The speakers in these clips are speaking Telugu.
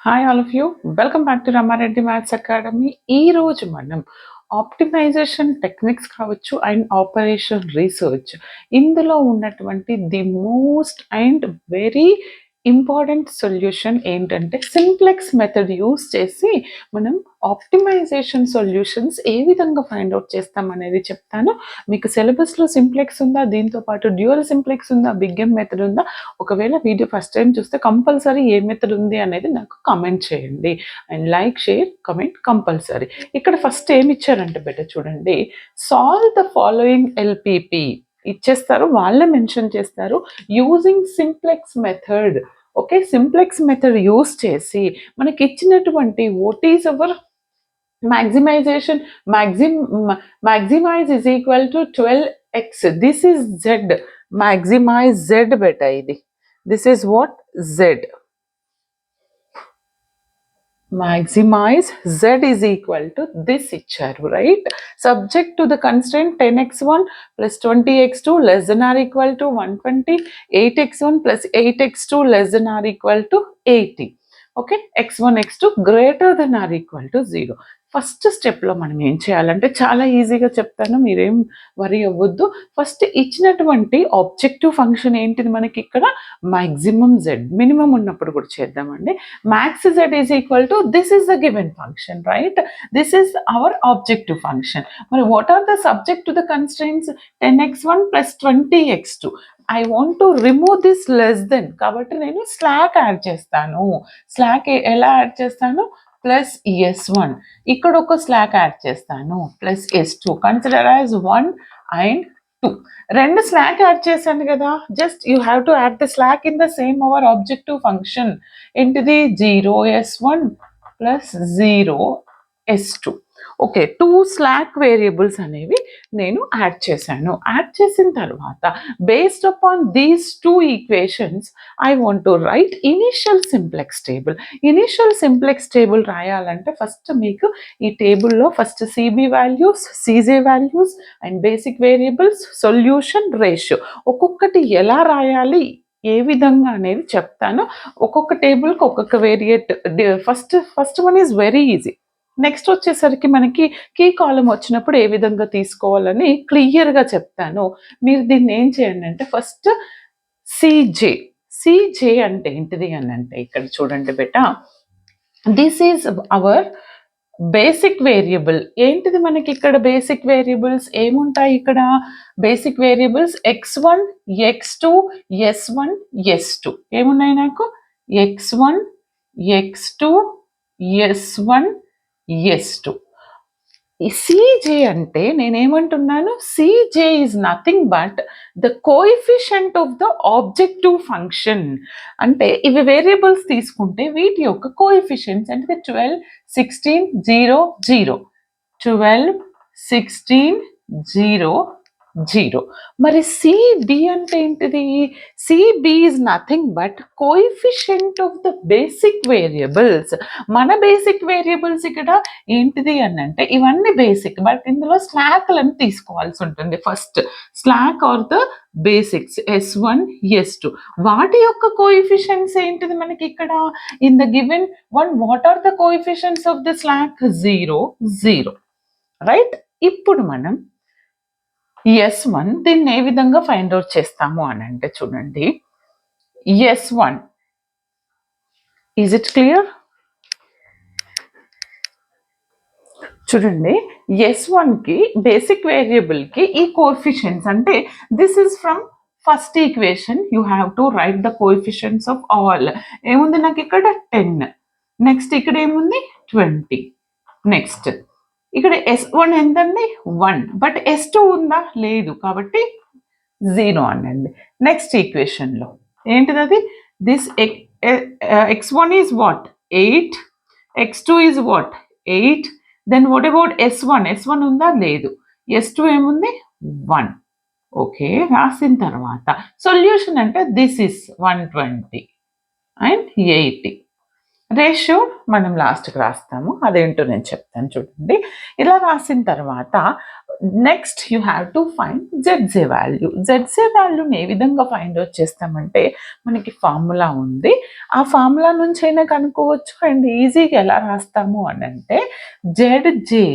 Hi all of you. Welcome back to Rama Reddy maths academy. ఈరోజు మనం ఆప్టిమైజేషన్ టెక్నిక్స్ కావచ్చు అండ్ ఆపరేషన్ రీసెర్చ్ ఇందులో ఉన్నటువంటి the most and very important solution ఏంటంటే సింప్లెక్స్ మెథడ్ యూస్ చేసి మనం ఆప్టిమైజేషన్ సొల్యూషన్స్ ఏ విధంగా ఫైండ్ అవుట్ చేస్తాం అనేది చెప్తాను. మీకు సిలబస్లో సింప్లెక్స్ ఉందా, దీంతో పాటు డ్యూయల్ సింప్లెక్స్ ఉందా, బిగ్ ఎం మెథడ్ ఉందా? ఒకవేళ వీడియో ఫస్ట్ టైం చూస్తే కంపల్సరీ ఏ మెథడ్ ఉంది అనేది నాకు కమెంట్ చేయండి. And like, share, comment compulsory. ఇక్కడ ఫస్ట్ ఏమి ఇచ్చారంటే బెటర్ చూడండి, సాల్వ్ ద ఫాలోయింగ్ ఎల్పిపి ఇచ్చేస్తారు, వాళ్ళే మెన్షన్ చేస్తారు using simplex method. Okay, simplex method use చేసి మనకి ఇచ్చినటువంటి what is hour maximization, maximize is equal to 12x. This is z. Maximize z beta idi. This is what? Z. Maximize z is equal to this icharu, right? Subject to the constraint 10x1 plus 20x2 less than or equal to 120, 8x1 plus 8x2 less than or equal to 80. Okay, x1 x2 greater than or equal to 0. First స్టెప్లో మనం ఏం చేయాలంటే చాలా ఈజీగా చెప్తాను, మీరేం వరీ అవ్వద్దు. ఫస్ట్ ఇచ్చినటువంటి ఆబ్జెక్టివ్ ఫంక్షన్ ఏంటిది మనకి ఇక్కడ? మ్యాక్సిమం జెడ్, మినిమం ఉన్నప్పుడు కూడా చేద్దామండి. Max Z is equal to this is the given function, right? This is our objective function. మరి what are the subject to the constraints? 10x1 plus 20x2. I want to remove this less than, కాబట్టి నేను స్లాక్ యాడ్ చేస్తాను. స్లాక్ ఎలా యాడ్ చేస్తాను? Plus S1. ఇక్కడ ఒక స్లాక్ యాడ్ చేస్తాను plus S2. Consider as 1 and 2. రెండు స్లాక్ యాడ్ చేశాను కదా, just you have to add the slack in the same hour objective function. ఏంటిది? 0S1 plus 0S2. Okay, 2 slack variables అనేవి నేను యాడ్ చేశాను. యాడ్ చేసిన తర్వాత based upon these 2 equations I want to write initial simplex table. Initial simplex table రాయాలంటే ఫస్ట్ మీకు ఈ టేబుల్లో first CB values, CJ values and basic variables, solution, ratio ఒక్కొక్కటి ఎలా రాయాలి, ఏ విధంగా అనేది చెప్తాను. ఒక్కొక్క టేబుల్కి ఒక్కొక్క variate. First one is very easy. Next వచ్చేసరికి మనకి కీ కాలం వచ్చినప్పుడు ఏ విధంగా తీసుకోవాలని క్లియర్గా చెప్తాను. మీరు దీన్ని ఏం చేయండి అంటే ఫస్ట్ సిజే అంటే ఏంటిది అని అంటే ఇక్కడ చూడండి beta, this is our basic variable. ఏంటిది మనకి ఇక్కడ బేసిక్ వేరియబుల్స్ ఏముంటాయి? ఇక్కడ basic variables x1, x2, s1, s2 ఏమున్నాయి నాకు? x1, x2, s1, s2. C J అంటే నేనేమంటున్నాను? C J is nothing but the coefficient of the objective function. అంటే ఇవి వేరియబుల్స్ తీసుకుంటే వీటి యొక్క కోఎఫిషియంట్స్ అంటే 12, 16, 0, 0. 12, 16, 0, 0. మరి సిబి అంటే ఏంటిది? CB is nothing but coefficient of the basic variables. మన బేసిక్ వేరియబుల్స్ ఇక్కడ ఏంటిది అని అంటే ఇవన్నీ బేసిక్, బట్ ఇందులో స్లాక్లను తీసుకోవాల్సి ఉంటుంది. First slack are the basics S1, S2. వాటి యొక్క కోఎఫిషియంట్స్ ఏంటిది మనకి ఇక్కడ? In the given one what are the coefficients of the slack? 0, 0, right? ఇప్పుడు మనం S1 దీన్ని ఏ విధంగా ఫైండ్ అవుట్ చేస్తాము అని అంటే చూడండి, S1 ఈజ్ ఇట్ క్లియర్? చూడండి, S1కి బేసిక్ వేరియబుల్కి ఈ కోఎఫిషియంట్స్ అంటే this is from first equation. You have to write the coefficients of all. ఏముంది నాకు ఇక్కడ? 10. నెక్స్ట్ ఇక్కడ ఏముంది? 20. నెక్స్ట్ ఇక్కడ S1 ఎంతండి? 1. బట్ S2 ఉందా? లేదు, కాబట్టి 0 అనండి. నెక్స్ట్ ఈక్వేషన్లో ఏంటిది అది? This x1 is what? 8. x2 is what? 8. Then what about S1? S1 ఉందా? లేదు. S2 ఏముంది? 1. ఓకే, రాసిన తర్వాత సొల్యూషన్ అంటే దిస్ ఇస్ 120 అండ్ 80. రేషియో మనం లాస్ట్కి రాస్తాము, అదేంటో నేను చెప్తాను చూడండి. ఇలా రాసిన తర్వాత next you have to find Z J value. Z J వాల్యూని ఏ విధంగా ఫైండ్ అవుట్ చేస్తామంటే మనకి ఫార్ములా ఉంది, ఆ ఫార్ములా నుంచి అయినా కనుక్కోవచ్చు. అండ్ ఈజీగా ఎలా రాస్తాము అని అంటే జెడ్జే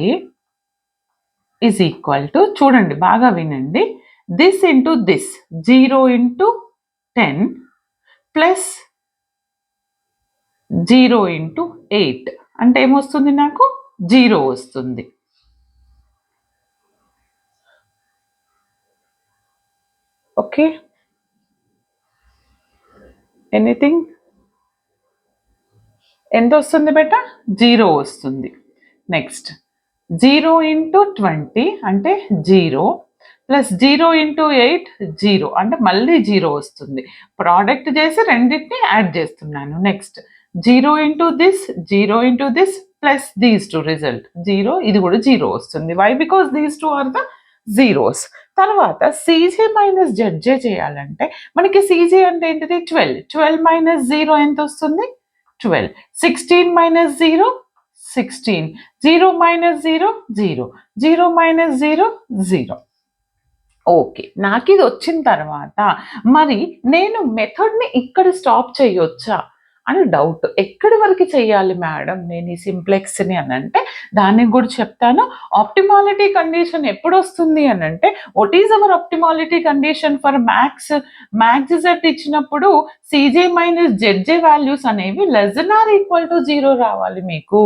ఈజ్ ఈక్వల్ టు, చూడండి బాగా వినండి, this into this, 0 into 10 plus 0 into 8 అంటే ఏమొస్తుంది, నాకు 0 వస్తుంది. ఓకే, ఎనీథింగ్, ఎంత వస్తుంది బేట, 0 వస్తుంది. నెక్స్ట్ 0 ఇంటూ 20 అంటే 0 ప్లస్ 0 ఇంటూ 8 0 అంటే మళ్ళీ 0 వస్తుంది. ప్రోడక్ట్ చేసి రెండింటిని యాడ్ చేస్తున్నాను. Next 0 into this, 0 into this plus these two, result 0, ఇది కూడా 0 వస్తుంది. Why? Because these two are the zeros. తర్వాత సీజే మైనస్ జెడ్జే చేయాలంటే మనకి సీజే అంటే ఏంటిది, 12. 12 మైనస్ 0 ఎంత వస్తుంది, 12. 16 మైనస్ 0, 16. 0 మైనస్ 0, 0. 0 మైనస్ 0, 0. ఓకే, నాకు ఇది వచ్చిన తర్వాత మరి నేను మెథడ్ని ఇక్కడ స్టాప్ చేయొచ్చా అని డౌట్. ఎక్కడి వరకు చేయాలి మేడం నేను ఈ సింప్లెక్స్ని అని అంటే దానికి కూడా చెప్తాను. ఆప్టిమాలిటీ కండిషన్ ఎప్పుడు వస్తుంది అని అంటే what is our optimality condition for max Z ఇచ్చినప్పుడు సిజే మైనస్ జెడ్జే వాల్యూస్ అనేవి less than or equal to 0 రావాలి మీకు.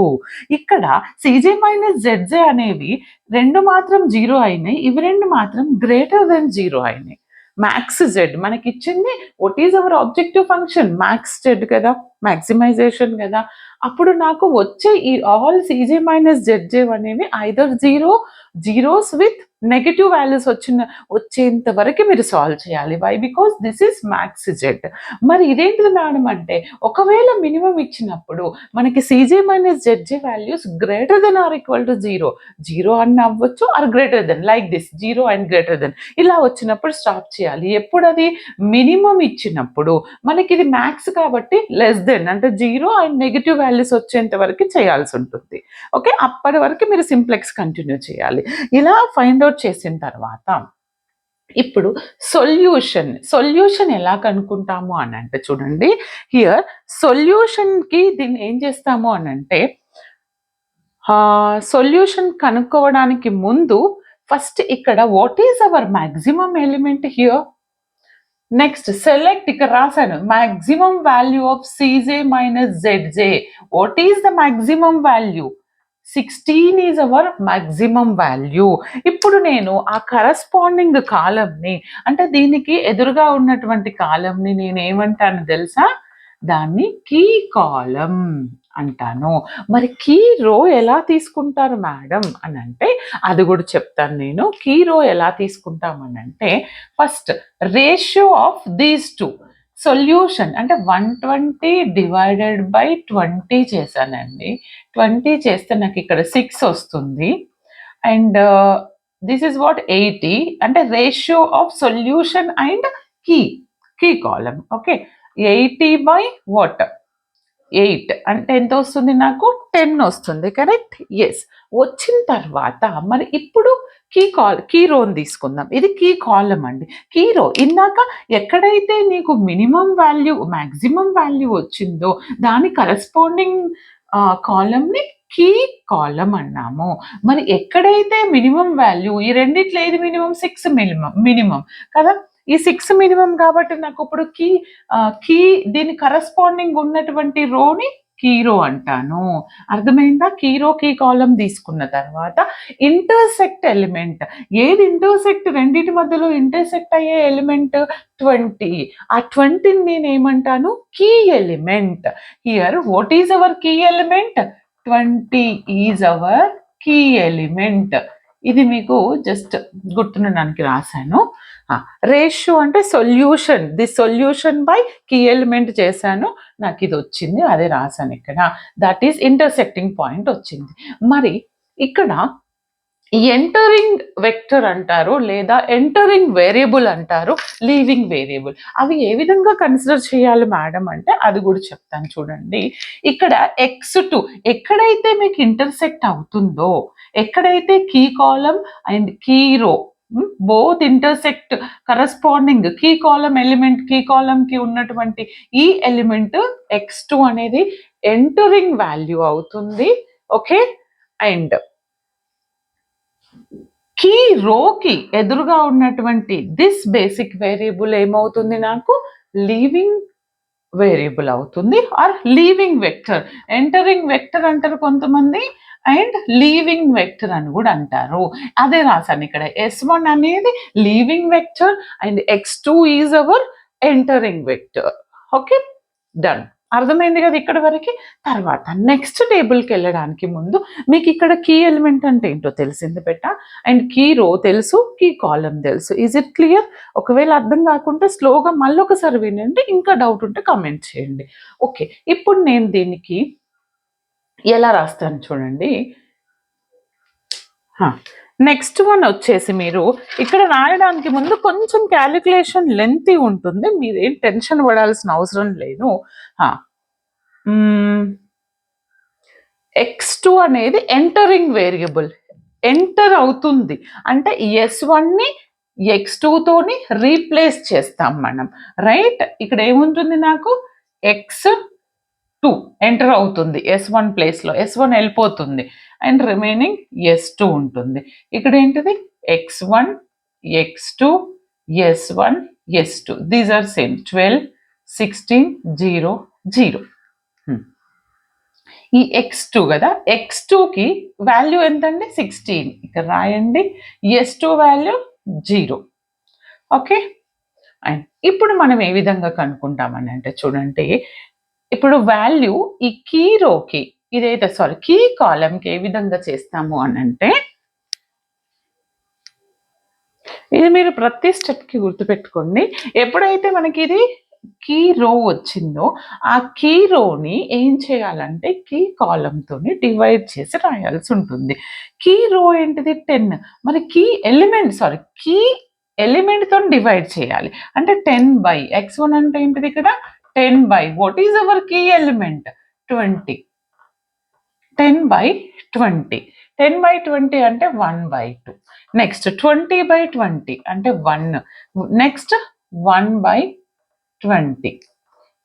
ఇక్కడ సిజే మైనస్ జెడ్జే అనేవి రెండు మాత్రం 0 అయినాయి, ఇవి రెండు మాత్రం గ్రేటర్ దెన్ 0 అయినాయి. మ్యాక్స్ జెడ్ మనకి ఇచ్చింది what is hour objective function, max Z కదా, మ్యాక్సిమైజేషన్ కదా. అప్పుడు నాకు వచ్చే ఈ ఆల్ సిజే మైనస్ జెడ్జే అనేవి either zeros with negative values వచ్చేంత వరకు మీరు సాల్వ్ చేయాలి. Why? Because this is max Z. మరి ఇదేంటిది మేడం అంటే ఒకవేళ మినిమం ఇచ్చినప్పుడు మనకి C J minus జెడ్జే values greater than or equal to 0 అని అవ్వచ్చు, or greater than, like this 0 and greater than, ఇలా వచ్చినప్పుడు స్టాప్ చేయాలి. ఎప్పుడు అది మినిమం ఇచ్చినప్పుడు మనకి ఇది మ్యాక్స్ కాబట్టి లెస్ దెన్ అంటే 0 అండ్ నెగిటివ్ వాల్యూస్ వచ్చేంత వరకు చేయాల్సి ఉంటుంది. ఓకే, అప్పటి వరకు మీరు సింప్లెక్స్ కంటిన్యూ చేయాలి. ఇలా ఫైండ్ అవుట్ చేసిన తర్వాత ఇప్పుడు సొల్యూషన్ ఎలా కనుక్కుంటాము అని అంటే చూడండి, హియర్ సొల్యూషన్కి దీన్ని ఏం చేస్తాము అని అంటే సొల్యూషన్ కనుక్కోవడానికి ముందు ఫస్ట్ ఇక్కడ what is our maximum element here. Next select, ఇక్కడ రాశాను maximum value of C J minus Z J. What is the maximum value, 16 is our maximum value. ఇప్పుడు నేను ఆ కరస్పాండింగ్ కాలంని అంటే దీనికి ఎదురుగా ఉన్నటువంటి కాలంని నేను ఏమంటాను తెలుసా, దాన్ని కీ కాలం అంటాను. మరి కీ రో ఎలా తీసుకుంటారు మేడం అని అంటే అది కూడా చెప్తాను నేను. కీ రో ఎలా తీసుకుంటామని అంటే first ratio of these two, solution అంటే 120 డివైడెడ్ బై 20 చేశానండి. 20 చేస్తే నాకు ఇక్కడ 6 వస్తుంది. అండ్ దిస్ ఇస్ వాట్ 80 అంటే ratio of solution and key column. Okay, 80 by what 8 అంటే ఎంత వస్తుంది, నాకు 10 వస్తుంది. Correct, yes. వచ్చిన తర్వాత మరి ఇప్పుడు కీ రోని తీసుకుందాం. ఇది కీ కాలం అండి. కీ రో ఇందాక ఎక్కడైతే నీకు మినిమం వాల్యూ మ్యాక్సిమం వాల్యూ వచ్చిందో దాని కరస్పాండింగ్ కాలంని కీ కాలం అన్నాము. మరి ఎక్కడైతే మినిమం వాల్యూ, ఈ రెండిట్లో ఏది మినిమం, 6 మినిమం కదా, ఈ 6 మినిమం కాబట్టి నాకు ఇప్పుడు కీ దీని కరస్పాండింగ్ ఉన్నటువంటి రోని కీ రో అంటాను. అర్థమైందా? కీ కాలం తీసుకున్న తర్వాత ఇంటర్సెక్ట్ ఎలిమెంట్, ఏది ఇంటర్సెక్ట్ రెండింటి మధ్యలో ఇంటర్సెక్ట్ అయ్యే ఎలిమెంట్ 20. ఆ 20ని నేను ఏమంటాను, key element. Here what is our key element, 20 is our key element. ఇది మీకు జస్ట్ గుర్తుండడానికి రాశాను. రేషియో అంటే solution, the solution by key element చేశాను, నాకు ఇది వచ్చింది, అదే రాశాను ఇక్కడ. దట్ ఈస్ ఇంటర్సెక్టింగ్ పాయింట్ వచ్చింది. మరి ఇక్కడ ఎంటరింగ్ వెక్టర్ అంటారు లేదా ఎంటరింగ్ వేరియబుల్ అంటారు, లీవింగ్ వేరియబుల్. అవి ఏ విధంగా కన్సిడర్ చేయాలి మేడం అంటే అది కూడా చెప్తాను చూడండి. ఇక్కడ x2 ఎక్కడైతే మీకు ఇంటర్సెక్ట్ అవుతుందో, ఎక్కడైతే key column and key row both intersect corresponding key column element key column కి ఉన్నటువంటి ఈ ఎలిమెంట్ x2 అనేది ఎంటరింగ్ వాల్యూ అవుతుంది. ఓకే, అండ్ కీ రోకి ఎదురుగా ఉన్నటువంటి దిస్ బేసిక్ వేరియబుల్ ఏమవుతుంది, నాకు లీవింగ్ వేరియబుల్ అవుతుంది or leaving vector. Entering vector అంటారు కొంతమంది అండ్ లీవింగ్ వెక్టర్ అని కూడా అంటారు. అదే రాశాను ఇక్కడ, S1 అనేది leaving vector and x2 is our entering vector. Okay, done. అర్థమైంది కదా ఇక్కడ వరకు. తర్వాత నెక్స్ట్ టేబుల్కి వెళ్ళడానికి ముందు మీకు ఇక్కడ కీ ఎలిమెంట్ అంటే ఏంటో తెలిసింది బెట్ట, అండ్ కీ రో తెలుసు, కీ కాలం తెలుసు. Is it clear? ఒకవేళ అర్థం కాకుంటే స్లోగా మళ్ళీ ఒకసారి వినండి, ఇంకా డౌట్ ఉంటే కమెంట్ చేయండి. ఓకే, ఇప్పుడు నేను దీనికి ఎలా రాస్తాను చూడండి. నెక్స్ట్ వన్ వచ్చేసి మీరు ఇక్కడ రాయడానికి ముందు కొంచెం క్యాలిక్యులేషన్ లెంతీ ఉంటుంది, మీరేం టెన్షన్ పడాల్సిన అవసరం లేదు. x2 అనేది ఎంటరింగ్ వేరియబుల్, ఎంటర్ అవుతుంది అంటే S1ని x2 తోని రీప్లేస్ చేస్తాం మనం, రైట్? ఇక్కడ ఏముంటుంది, నాకు x2 ఎంటర్ అవుతుంది S1 ప్లేస్లో, S1 వెళ్ళిపోతుంది అండ్ రిమైనింగ్ S2 ఉంటుంది. ఇక్కడ ఏంటిది x1 x2 S1 S2, these are same 12 16 0 0. ఈ x2 కదా, x2కి వాల్యూ ఎంతండి 16, ఇక్కడ రాయండి. S2 value 0. ఓకే, అండ్ ఇప్పుడు మనం ఏ విధంగా కనుక్కుంటామని అంటే చూడండి, ఇప్పుడు వాల్యూ ఈ కీ రోకి ఇదైతే కీ కాలంకి ఏ విధంగా చేస్తాము అని అంటే, ఇది మీరు ప్రతి స్టెప్కి గుర్తుపెట్టుకోండి. ఎప్పుడైతే మనకి ఇది కీ రో వచ్చిందో ఆ కీ రోని ఏం చేయాలంటే కీ కాలంతో డివైడ్ చేసి రాయాల్సి ఉంటుంది. కీ రో ఏంటిది 10, మరి కీ ఎలిమెంట్తో డివైడ్ చేయాలి అంటే 10 / x1 అంటే ఏంటిది ఇక్కడ 10 / what is our key element 20, 10/20, 10/20 అంటే 1/2. నెక్స్ట్ 20/20 అంటే 1, next 1/20,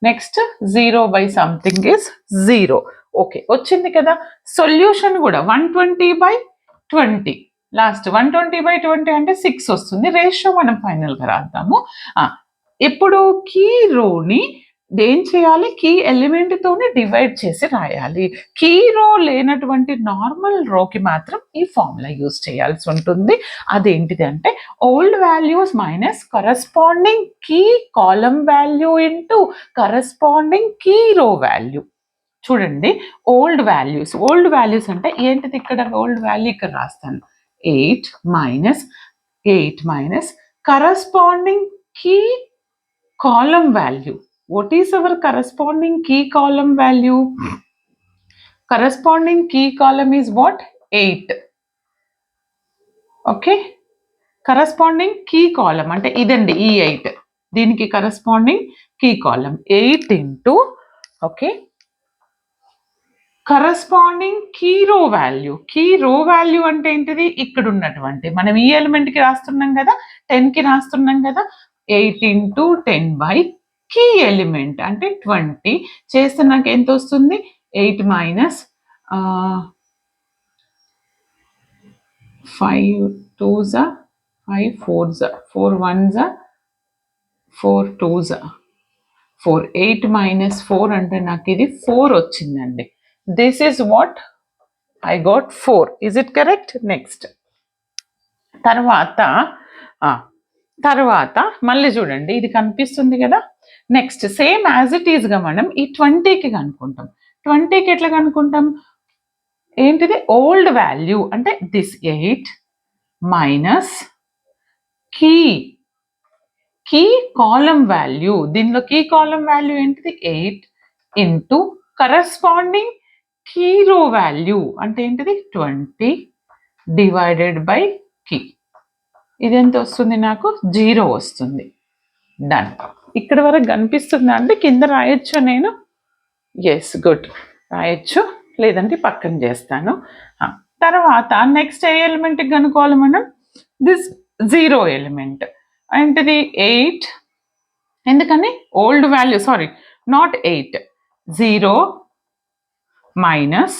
next 0/something is 0. Okay, వచ్చింది కదా. సొల్యూషన్ కూడా 120/20, లాస్ట్ 120/20 అంటే 6 వస్తుంది. రేషియో మనం ఫైనల్గా రాద్దాము. ఇప్పుడు కీ రోని ఏం చేయాలి, కీ ఎలిమెంట్ తోని డివైడ్ చేసి రాయాలి. కీ రో లేనటువంటి నార్మల్ రోకి మాత్రం ఈ ఫార్ములా యూజ్ చేయాల్సి ఉంటుంది. అదేంటిది అంటే old values minus corresponding key column value into corresponding key row value. చూడండి, ఓల్డ్ వాల్యూస్ అంటే ఏంటిది, ఇక్కడ ఓల్డ్ వాల్యూ ఇక్కడ రాస్తాను 8 minus corresponding key column value. What is our corresponding key column value? Corresponding key column is what? 8. Okay, corresponding key column అంటే ఇదండి ఈ 8, దీనికి corresponding key column 8 into okay corresponding key row value అంటే ఏంటిది, ఇక్కడ ఉన్నటువంటి మనం ఈ ఎలిమెంట్కి రాస్తున్నాం కదా, 10కి రాస్తున్నాం కదా, 8 into 10 / కీ ఎలిమెంట్ అంటే 20 చేస్తే నాకు ఎంత వస్తుంది, 8 minus 5 2s 5 4s 4 1s 4 2s 4, 8 minus 4 అంటే నాకు ఇది 4 వచ్చిందండి. This is what I got 4. Is it correct? Next తర్వాత మళ్ళీ చూడండి, ఇది కనిపిస్తుంది కదా. నెక్స్ట్ సేమ్ యాజ్ ఇట్ ఈజ్గా మనం ఈ 20కి కనుక్కుంటాం. 20కి ఎట్లా కనుక్కుంటాం, ఏంటిది ఓల్డ్ వాల్యూ అంటే this 8 minus key column value, దీనిలో కీ కాలం వాల్యూ ఏంటిది 8 into corresponding key row value అంటే ఏంటిది 20 డివైడెడ్ బై కీ. ఇది ఎంత వస్తుంది నాకు? 0 వస్తుంది. డన్. ఇక్కడ వరకు కనిపిస్తుందా అంటే కింద రాయొచ్చు నేను? ఎస్, గుడ్, రాయొచ్చు, లేదంటే పక్కన చేస్తాను. తర్వాత నెక్స్ట్ ఏ ఎలిమెంట్కి కనుక్కోవాలి మనం? This 0 element. ఏంటిది? 8. ఎందుకని? Old value, sorry not 8, 0 minus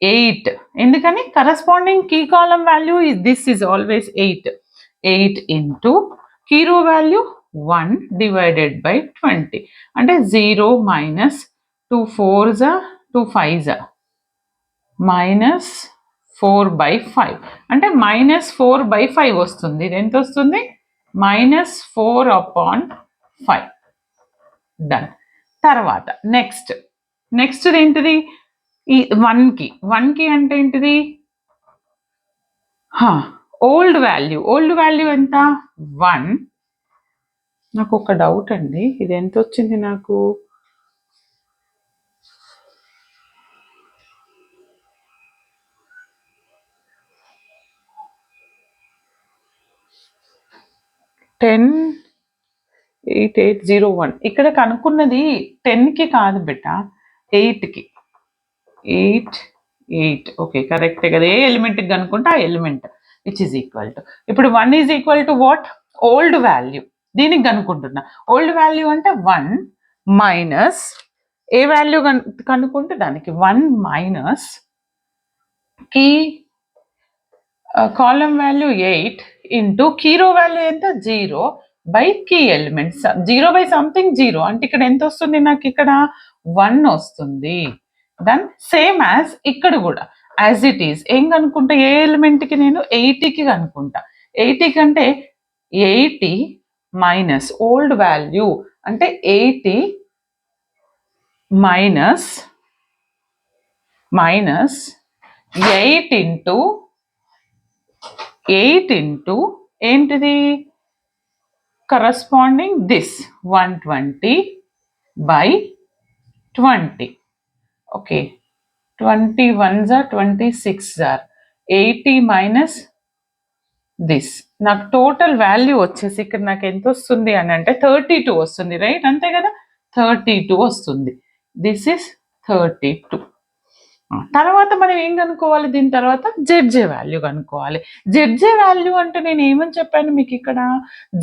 8. ఎందుకని? Corresponding key column value this is always 8. 8 into key row value 1 divided by 20. అంటే 0 మైనస్ 2 4s 2 5s మైనస్ 4/5. అంటే -4/5 వస్తుంది. ఇది ఎంత వస్తుంది? -4/5. డన్. తర్వాత నెక్స్ట్ ఏంటిది? ఈ 1కి అంటే ఏంటిది? ఓల్డ్ వాల్యూ ఎంత? 1. నాకు ఒక డౌట్ అండి, ఇది ఎంత వచ్చింది నాకు? టెన్ 8801. ఇక్కడ కనుక్కున్నది 10కి కాదు బిడ్డ, 8కి. 8. ఓకే, కరెక్టే కదా. ఏ ఎలిమెంట్కి కనుక్కుంటే ఆ element which is equal to, ఇప్పుడు 1 is equal to what? Old value. దీనికి కనుక్కుంటున్నా. ఓల్డ్ వాల్యూ అంటే 1 మైనస్ ఏ వాల్యూ కనుక్కుంటే దానికి 1 minus key column value 8 into key row value ఎంత? 0 by key elements. 0 by something 0 అంటే ఇక్కడ ఎంత వస్తుంది నాకు? ఇక్కడ 1 వస్తుంది. దెన్ సేమ్ యాజ్ ఇక్కడ కూడా యాజ్ ఇట్ ఈస్ ఏం కనుక్కుంటా? ఏ ఎలిమెంట్కి నేను? 80కి కనుక్కుంటా. 80 కంటే 80 మైనస్ ఓల్డ్ వాల్యూ అంటే 80 మైనస్ 8 ఇంటూ ఏంటిది? Corresponding this 120 by 20. Okay, 21s 26 80 minus this. నాకు టోటల్ వాల్యూ వచ్చేసి ఇక్కడ నాకు ఎంత వస్తుంది అని అంటే 32 వస్తుంది, రైట్? అంతే కదా, 32 వస్తుంది. This is 32. తర్వాత మనం ఏం కనుక్కోవాలి? దీని తర్వాత జెడ్జే వాల్యూ కనుక్కోవాలి. జెడ్జే వాల్యూ అంటే నేను ఏమని చెప్పాను మీకు ఇక్కడ?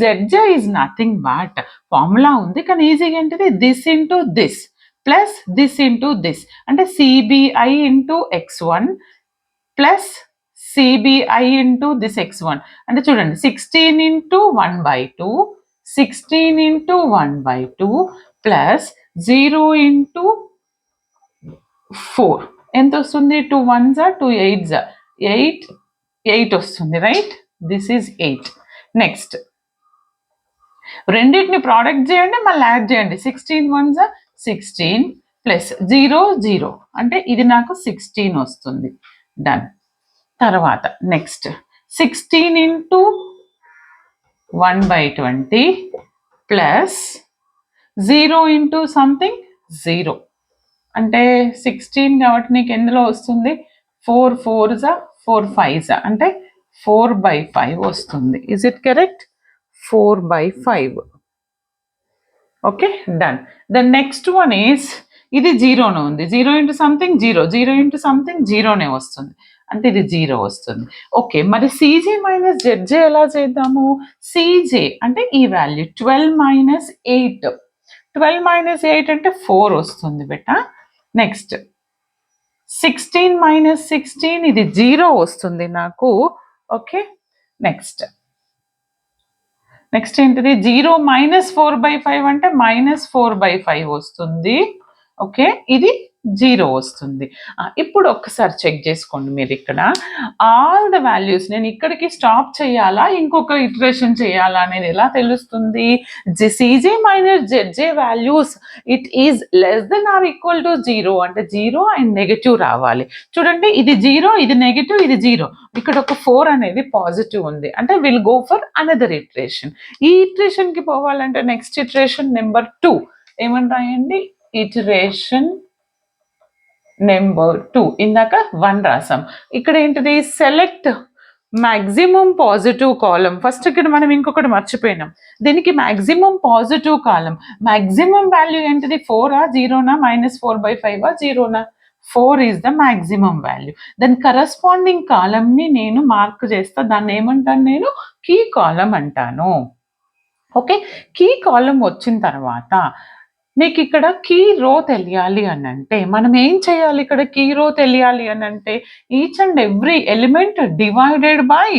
Z J is nothing but, formula ఉంది కానీ ఈజీగా ఏంటిది? This into this plus this into this. అంటే C B I into x1 plus C B I into this x1. అంటే చూడండి, 16 ఇంటూ 1/2, 16 ఇంటూ 1/2 ప్లస్ 0 ఇంటూ 4. ఎంత వస్తుంది? 2 1s 2 8s 8 వస్తుంది, రైట్? This is 8. నెక్స్ట్ రెండింటిని ప్రోడక్ట్ చేయండి, మళ్ళీ యాడ్ చేయండి. 16 1s 16 ప్లస్ 0 0 అంటే ఇది నాకు 16 వస్తుంది. డన్. తర్వాత next 16 into 1/20 plus 0 into something 0 అంటే 16 కాబట్టి నీకు ఎందులో వస్తుంది? 4 4s 4 5s అంటే 4/5 వస్తుంది. Is it correct? 4/5. Okay, done. The next one is, ఇది 0నే ఉంది. 0 ఇంటూ సంథింగ్ 0, 0 ఇంటూ సంథింగ్ 0నే వస్తుంది, అంటే ఇది 0 వస్తుంది. ఓకే, మరి సిజే మైనస్ జెడ్జే ఎలా చేద్దాము? సిజే అంటే ఈ వాల్యూ 12 మైనస్ 8. 12 మైనస్ 8 అంటే 4 వస్తుంది బెట. నెక్స్ట్ 16 మైనస్ 16 ఇది 0 వస్తుంది నాకు. ఓకే, నెక్స్ట్ ఏంటిది? 0 మైనస్ 4/5 అంటే -4/5 వస్తుంది. ఓకే, ఇది 0 వస్తుంది. ఇప్పుడు ఒక్కసారి చెక్ చేసుకోండి మీరు ఇక్కడ ఆల్ ద వాల్యూస్. నేను ఇక్కడికి స్టాప్ చేయాలా, ఇంకొక ఇటరేషన్ చేయాలా అనేది ఎలా తెలుస్తుంది? C J minus జెడ్జే values it is less than or equal to 0 అంటే 0 అండ్ నెగటివ్ రావాలి. చూడండి, ఇది 0, ఇది నెగటివ్, ఇది 0. ఇక్కడ ఒక 4 అనేది పాజిటివ్ ఉంది, అంటే will go for another iteration. ఈ ఇటరేషన్కి పోవాలంటే నెక్స్ట్ ఇటరేషన్ నెంబర్ 2 ఏమని రాయండి? ఇటరేషన్ నెంబర్ 2 ఇందాక 1 రాసాం. ఇక్కడ ఏంటిది సెలెక్ట్ మ్యాక్సిమం పాజిటివ్ కాలం. ఫస్ట్ ఇక్కడ మనం ఇంకొకటి మర్చిపోయినాం. దీనికి మ్యాక్సిమం పాజిటివ్ కాలం. మ్యాక్సిమం వాల్యూ ఏంటిది 4ఆ 0నా -4/5ఆ 0నా 4 ఈజ్ ద మ్యాక్సిమం వాల్యూ. దాని కరస్పాండింగ్ కాలంని నేను మార్క్ చేస్తా. దాన్ని ఏమంటాను నేను కీ కాలం అంటాను. ఓకే, కీ కాలం వచ్చిన తర్వాత మీకు ఇక్కడ కీ రో తెలియాలి అని అంటే మనం ఏం చేయాలి? ఇక్కడ కీ రో తెలియాలి అని అంటే each and every element divided by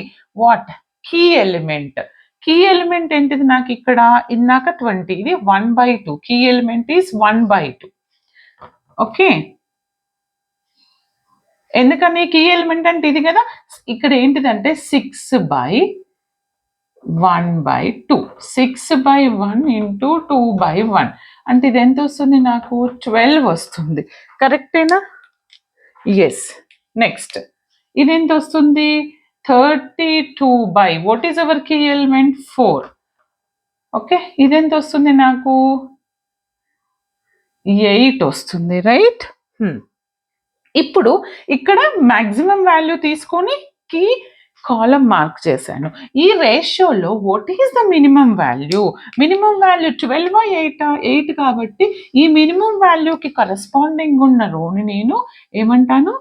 what key element. Key element ఏంటిది నాకు ఇక్కడ ఇందాక 20, ఇది 1/2. Key element is 1/2. ఓకే, ఎందుకని కీ ఎలిమెంట్ అంటే ఇది కదా. ఇక్కడ ఏంటిదంటే 6/1/2. 6/1 ఇంటూ 2/1 అంటే ఇది ఎంత వస్తుంది? నాకు 12 వస్తుంది. కరెక్టేనా? ఎస్. నెక్స్ట్ ఇది ఎంత వస్తుంది? 32 by what is our key element 4. Okay, ఇది ఎంత వస్తుంది? నాకు 8 వస్తుంది. రైట్. ఇప్పుడు ఇక్కడ మ్యాక్సిమం వాల్యూ తీసుకొని కీ కాలం మార్క్ చేశాను. ఈ రేషియోలో what is the minimum value? Minimum value 12/8 కాబట్టి ఈ మినిమం వాల్యూకి కరస్పాండింగ్ ఉన్న రోని నేను ఏమంటాను?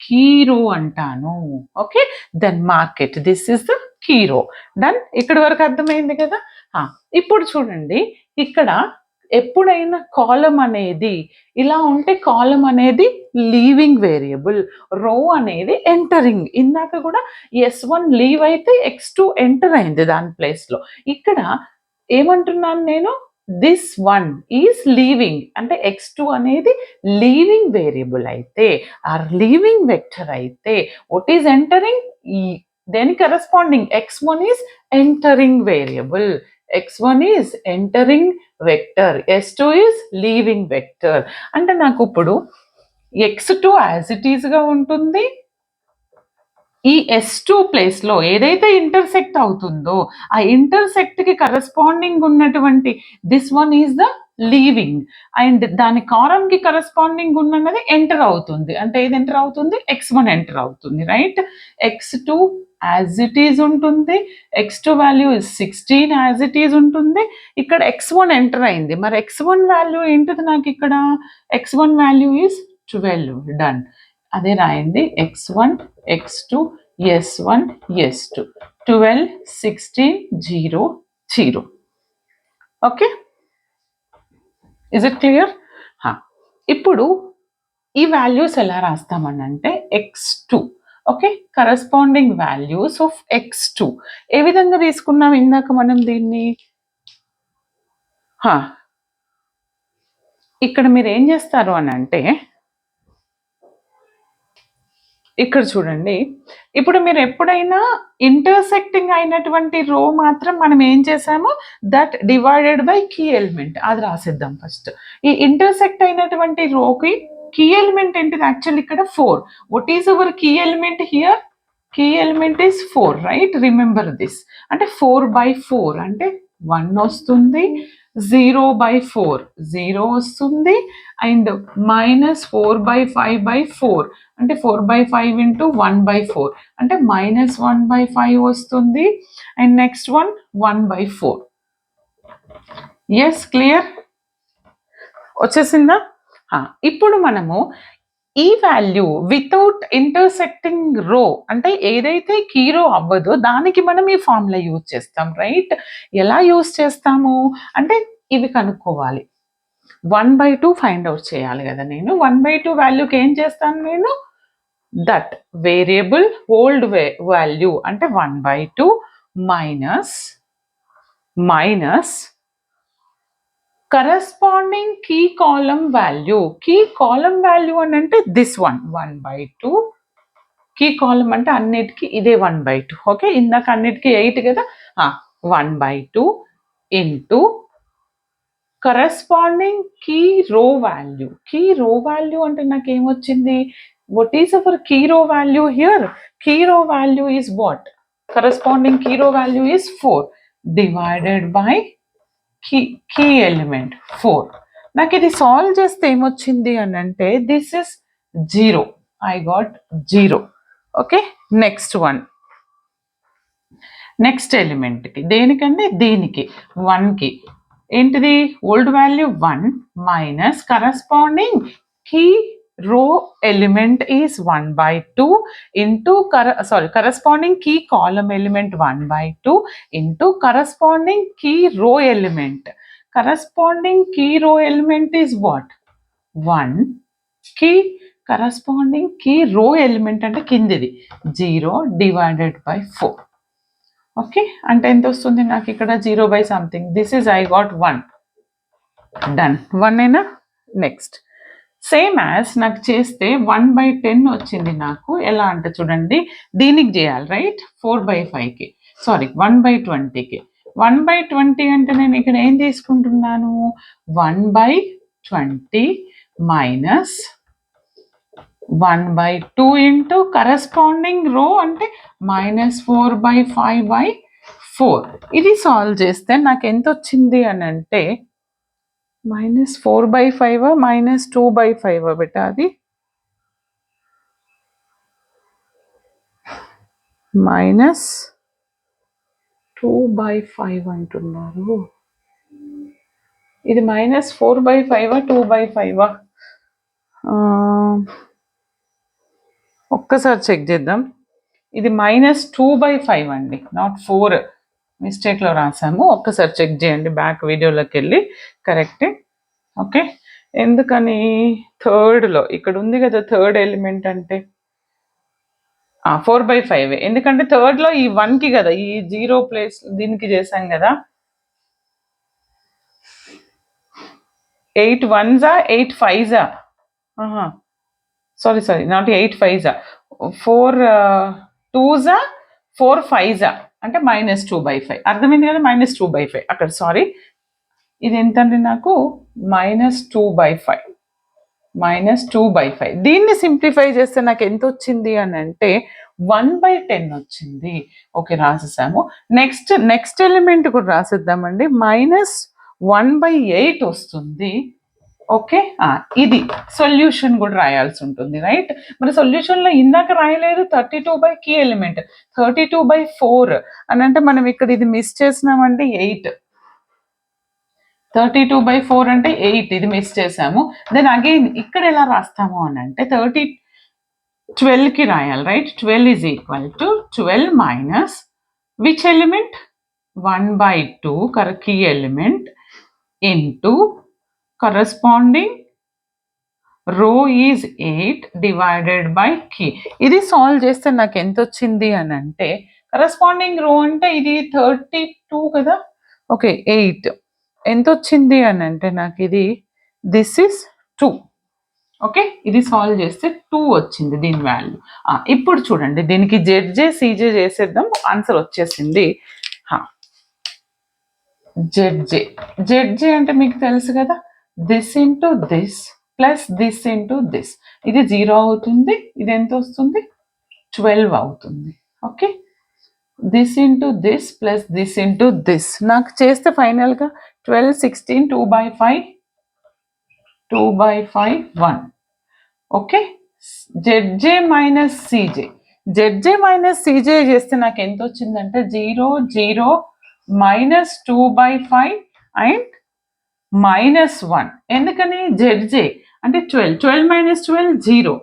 కీ రో అంటాను. Okay, then mark it this is the key row. Done. ఇక్కడ వరకు అర్థమైంది కదా. ఇప్పుడు చూడండి, ఇక్కడ ఎప్పుడైనా కాలం అనేది ఇలా ఉంటే కాలం అనేది లీవింగ్ వేరియబుల్, రో అనేది ఎంటరింగ్. ఇందాక కూడా S1 లీవ్ అయితే X2 ఎంటర్ అయింది దాని ప్లేస్లో. ఇక్కడ ఏమంటున్నాను నేను? దిస్ వన్ ఈజ్ లీవింగ్ అంటే X2 అనేది లీవింగ్ వేరియబుల్ అయితే ఆర్ లీవింగ్ వెక్టర్ అయితే వాట్ ఈజ్ ఎంటరింగ్? దేని corresponding X1 is entering variable, X1 is entering vector, S2 is leaving vector. అంటే నాకు ఇప్పుడు X2 యాజ్ ఇట్ ఈజ్గా ఉంటుంది. ఈ S2 ప్లేస్లో ఏదైతే ఇంటర్సెక్ట్ అవుతుందో ఆ ఇంటర్సెక్ట్కి కరస్పాండింగ్ ఉన్నటువంటి this one is the leaving and దాని కాలంకి కరస్పాండింగ్ ఉన్నది ఎంటర్ అవుతుంది. అంటే ఏది ఎంటర్ అవుతుంది? X1 ఎంటర్ అవుతుంది. Right. X2 as it is ఉంటుంది. X2 value is 16 as it is ఉంటుంది. ఇక్కడ X1 ఎంటర్ అయింది. మరి X1 వాల్యూ ఏంటిది నాకు ఇక్కడ? X1 value is 12. డన్. అదే రాయండి. X1 X2 S1 S2 12 16 0 0. Okay, is it clear? ఇప్పుడు ఈ వాల్యూస్ ఎలా రాస్తామని అంటే X2. Okay, corresponding values of X2 ఏ విధంగా తీసుకున్నాం ఇందాక మనం దీన్ని? ఇక్కడ మీరు ఏం చేస్తారు అని అంటే ఇక్కడ చూడండి, ఇప్పుడు మీరు ఎప్పుడైనా ఇంటర్సెక్టింగ్ అయినటువంటి రో మాత్రం మనం ఏం చేసాము? That divided by key element, అది రాసిద్దాం ఫస్ట్. ఈ ఇంటర్సెక్ట్ అయినటువంటి రోకి కీ ఎలిమెంట్ ఏంటిది? యాక్చువల్లీ ఇక్కడ 4. What is our key element here? Key element is 4. Right. Remember this. అంటే 4/4 అంటే 1 వస్తుంది. 0/4 0 వస్తుంది. అండ్ -4/5/4 అంటే 4/5 ఇంటూ 1/4 అంటే -1/5 వస్తుంది. And next one 1/4. Yes, clear? వచ్చేసిందా? ఇప్పుడు మనము ఈ వాల్యూ వితౌట్ ఇంటర్సెక్టింగ్ రో అంటే ఏదైతే కీ రో అవ్వదో దానికి మనం ఈ ఫార్ములా యూజ్ చేస్తాం. రైట్. ఎలా యూజ్ చేస్తాము అంటే ఇవి కనుక్కోవాలి. 1/2 ఫైండ్ అవుట్ చేయాలి కదా. నేను 1/2 వాల్యూకి ఏం చేస్తాను? నేను దట్ వేరియబుల్ ఓల్డ్ వాల్యూ అంటే 1/2 minus corresponding key column value. Key column value అని అంటే దిస్ వన్ 1/2. కీ కాలం అంటే అన్నిటికీ ఇదే 1/2. ఓకే, ఇందాక అన్నిటికీ 8 కదా. 1/2 into corresponding key row value. Key row value అంటే నాకు ఏమొచ్చింది? What is our key row value here? Key row value is what? Corresponding key row value is 4 divided by key element 4. నాకు ఇది సాల్వ్ చేస్తే ఏమొచ్చింది అని అంటే this is 0. I got 0. Okay, next one. Next ఎలిమెంట్కి దేనికండి దీనికి 1కి ఏంటిది old value 1 minus corresponding key row element is 1/2 into corresponding key column element 1/2 into corresponding key row element. Corresponding key row element is what 1 key corresponding key row element అంటే కిందిది 0 డివైడెడ్ బై 4. ఓకే, అంటే ఎంత వస్తుంది నాకు ఇక్కడ 0/something. This is I got 1. Done, 1 అయినా. నెక్స్ట్ సేమ్ యాజ్ నాకు చేస్తే 1/10 వచ్చింది నాకు. ఎలా అంటే చూడండి దీనికి చేయాలి రైట్ 4/5కి, సారీ 1/20కి. 1/20 అంటే నేను ఇక్కడ ఏం తీసుకుంటున్నాను 1/20 మైనస్ 1/2 ఇంటూ కరస్పాండింగ్ రో అంటే -4/5/4. ఇది సాల్వ్ చేస్తే నాకు ఎంత వచ్చింది అని అంటే -4/5 -2/5 బెట అది -2/5 అంటున్నారు. ఇది -4/5 2/5. ఒక్కసారి చెక్ చేద్దాం. ఇది -2/5 అండి, నాట్ 4. మిస్టేక్లో రాసాము. ఒక్కసారి చెక్ చేయండి బ్యాక్ వీడియోలోకి వెళ్ళి. కరెక్టే. ఓకే, ఎందుకని థర్డ్లో ఇక్కడ ఉంది కదా థర్డ్ ఎలిమెంట్ అంటే 4/5. ఎందుకంటే థర్డ్లో ఈ 1కి కదా ఈ 0 ప్లేస్ దీనికి చేసాం కదా. 8 1s 8 5s. Sorry not 8 5s, 4 2s 4 5s అంటే -2/5. అర్థమైంది కదా -2/5 అక్కడ. సారీ ఇది ఎంతండి నాకు -2/5. దీన్ని సింప్లిఫై చేస్తే నాకు ఎంత వచ్చింది అని అంటే 1/10 వచ్చింది. ఓకే, రాసేసాము. నెక్స్ట్ ఎలిమెంట్ కూడా రాసేద్దామండి. -1/8 వస్తుంది. ఓకే, ఇది సొల్యూషన్ కూడా రాయాల్సి ఉంటుంది రైట్. మరి సొల్యూషన్లో ఇందాక రాయలేదు 32 కీ ఎలిమెంట్ 32/4 అని అంటే మనం ఇక్కడ ఇది మిస్ చేసినామండి 8. 32/4 అంటే 8, ఇది మిస్ చేసాము. దెన్ అగైన్ ఇక్కడ ఎలా రాస్తాము అని అంటే 12కి రాయాలి right. 12 is equal to 12 minus which element 1/2 key element into corresponding row is 8 divided by key. ఇది సాల్వ్ చేస్తే నాకు ఎంత వచ్చింది అని అంటే కరస్పాండింగ్ రో అంటే ఇది 32 కదా. ఓకే, 8 ఎంత వచ్చింది అని అంటే నాకు ఇది దిస్ ఇస్ 2. ఓకే, ఇది సాల్వ్ చేస్తే 2 వచ్చింది దీని వాల్యూ. ఇప్పుడు చూడండి దీనికి జెడ్జే సీజే చేసేద్దాం. ఆన్సర్ వచ్చేసింది. జెడ్జే అంటే మీకు తెలుసు కదా this into this plus this into this. ఇది 0 అవుతుంది. ఇది ఎంత వస్తుంది 12 అవుతుంది. Okay, this into this plus this into this నాకు చేస్తే ఫైనల్గా 12 16 2/5 1. ఓకే, జెడ్జే మైనస్ సీజే చేస్తే నాకు ఎంత వచ్చిందంటే 0 0 -2/5 అండ్ -1. ఎందుకని జెడ్జే అంటే 12 - 12 0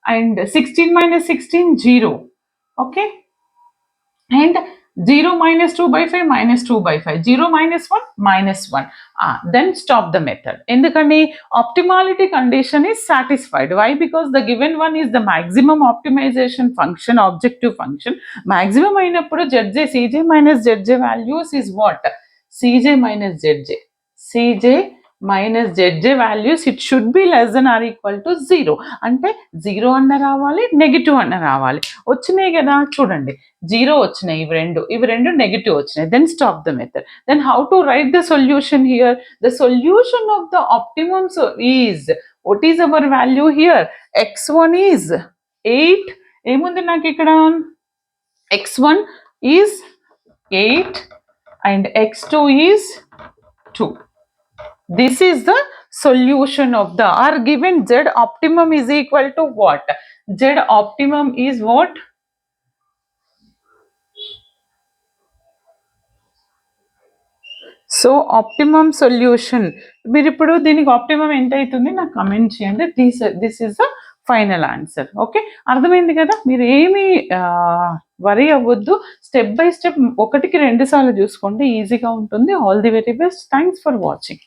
and 16 - 16 0. Okay, and 0 - 2/5 -2/5 0 - 1 -1. Then stop the method. ఎందుకని optimality condition is satisfied. Why? Because the given one is the maximum optimization function, objective function. Maximum అయినప్పుడు Zj Cj minus Zj values is what? Cj minus Zj values it should be less than or equal to 0. అంటే 0 అన్న రావాలి, నెగిటివ్ అన్న రావాలి. వచ్చినాయి కదా చూడండి 0 వచ్చినాయి, ఇవి రెండు నెగిటివ్ వచ్చినాయి. Then stop the method. Then how to write the solution here? The solution of the optimum is what is our value here? x1 is 8. ఏముంది నాకు ఇక్కడ x1 is 8 and x2 is 2. This is the solution of the, or given z optimum is equal to what? Z optimum is what? So optimum solution, మీరు ఇప్పుడు దీనికి ఆప్టిమమ్ ఎంత అవుతుంది నాకు కమెంట్ చేయండి. This is the final answer. Okay, అర్థమైంది కదా? మీరు ఏమి వరీ అవ్వద్దు, స్టెప్ బై స్టెప్ 1కి 2 సార్లు చూసుకోండి, ఈజీగా ఉంటుంది. All the very best. Thanks for watching.